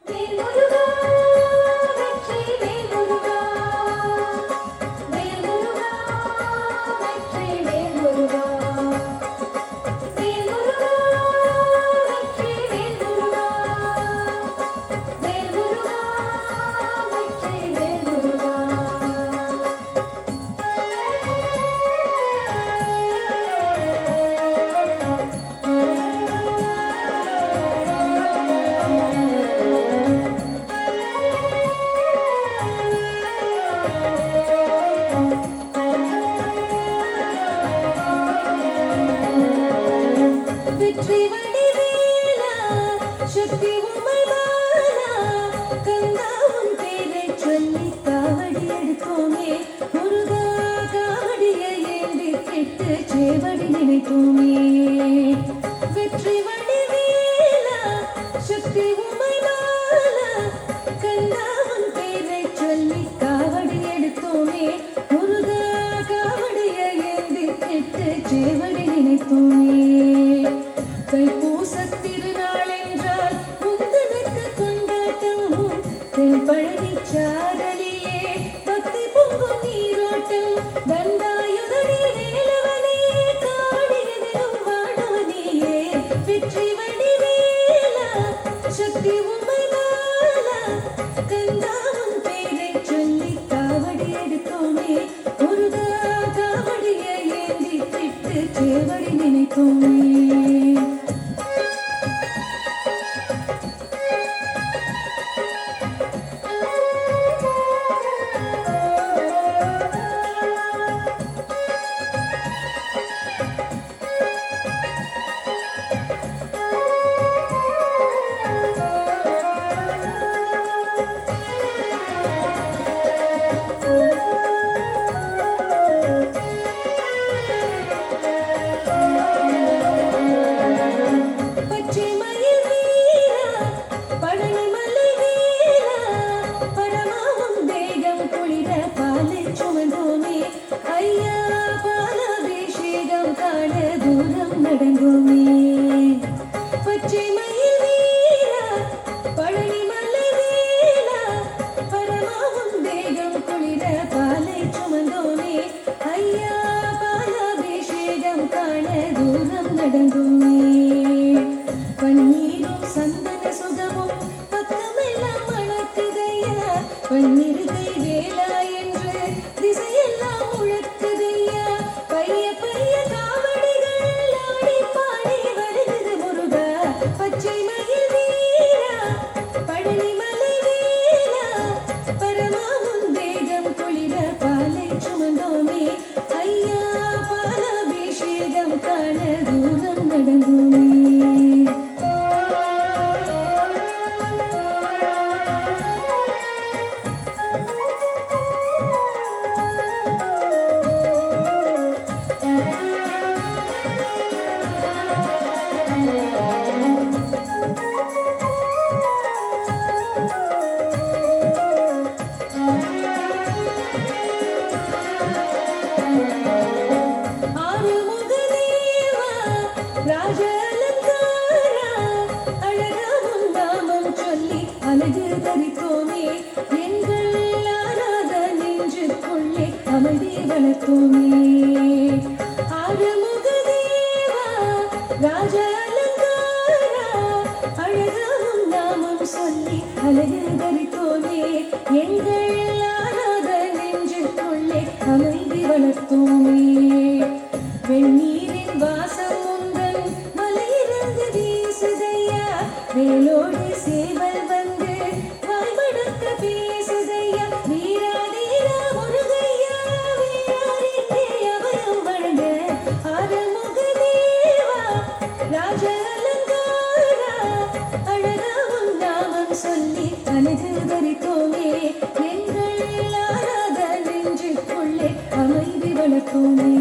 வேல் முருகா வெற்றி வேல் முருகா வேல் முருகா வெற்றி வேல் முருகா வேல் முருகா வெற்றி வேல் முருகா வேல் முருகா வெற்றி வேல் முருகா வெற்றி வடிவேலா சக்தி உமைபாலா கந்தா உன் பேரை சொல்லி காவடி எடுத்தோமே முருகா காவடியை ஏந்தி கிட்டு சேவடி நினைத்தோமே வெற்றி வடிவேலா சக்தி உமைபாலா கந்தா உன் பேரை சொல்லி காவடி எடுத்தோமே முருகா காவடியை ஏந்தி கிட்டு சேவடி நினைத்தோமே தைப்பூசத் திருநாள் என்றால் முந்தனுக்கு கொண்டாட்டம் தென்பழனிச்சாரலியே பக்தி பொங்கும் நீரோட்டம் தண்டாயுதனே வேலவனே காடியதிலும் வாழவனியே வெற்றி வடிவேலா சக்தி உமைபாலா கந்தாவும் பேரை சொல்லி காவடி எடுத்தோமே முருகா காவடியை ஏந்தி திட்டு சேவடி நினைத்தோமே பச்சை மயில் வீரா பழனிமலை வீரா பரமாவும் வேகம் குளிர பாலை சுமந்தோமே ஐயா பாலாபிஷேகம் காண தூரம் நடந்தோமே பச்சை மயில் வீரா பழனிமலை வீரா பரமாவும் வேகம் குளிர பாலை சுமந்தோமே ஐயா பாலாபிஷேகம் காண தூரம் நடந்தோமே பன்னீரும் சந்தன சுகமும் பக்கமெல்லாம் மணக்குதையா பன்னிருகை வேலா என்று திசையெல்லாம் முழக்குதையா பைய பைய காவடிகள் ஆடி பாடி வருகிறது முருகா பச்சை மயில் வீரா பழனிமலை வீரா பரமாவும் வேகம் குளிர பாலை சுமந்தோமே ஐயா பாலாபிஷேகம் காண தூரம் நடந்தோமே ஆறுமுகதேவா ராஜ அலங்காரா அழகாவும் நாமம் சொல்லி அழகு தரித்தோமே எங்கள் ஆராத நெஞ்சுக்குள்ளே அமைதி வளர்த்தோமே ஆறுமுகதேவா ராஜ அலங்காரா அழகாவும் நாமம் சொல்லி அழகு தரித்தோமே எங்கள் ஆராத நெஞ்சுக்குள்ளே அமைதி வளர்த்தோமே வெந்நீரின் வாசம் உந்தன் மலையிலிருந்து வீசுதையா வேலோடு சேவல் வந்து வாய்மடுக்க பேசுதையா வீரா வீரா முருகையா வீராரிக்கே அபயம் வழங்க ஆறுமுகதேவா ராஜ அலங்காரா அழகாவும் நாமம் சொல்லி அழகு தரித்தோமே எங்கள் ஆராத நெஞ்சுக்குள்ளே அமைதி வளர்த்தோமே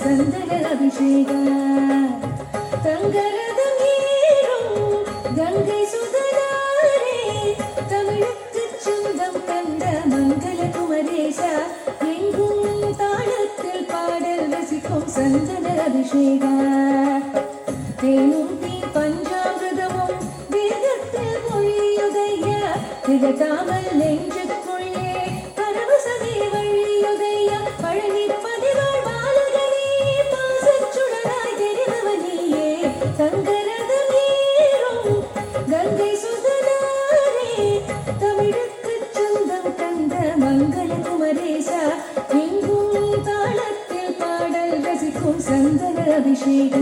சந்தன அபிஷேக தங்கரதம் ஏறும் கங்கை சுதனாரே தமிழுக்கு சொந்தம் தந்த மங்கள குமரேசா எங்கும் தாளத்தில் பாடல் ரசிக்கும் சந்தன அபிஷேக தேனும் தீ பஞ்சாமிரதமும் வேதத்தில் மொழியுதையா திகட்டாமல் நெஞ்சுக்குள்ளே பரவசமே வழியுதையா பழனி பதிவாழ் பாலகனே பாசச்சுடராய் தெரிபவனியே தங்கரதம் ஏறும் கங்கை சுதனாரே தமிழுக்கு சொந்தம் தந்த மங்கள குமரேசா எங்கும் தாளத்தில் பாடல் ரசிக்கும் சந்தன அபிஷேக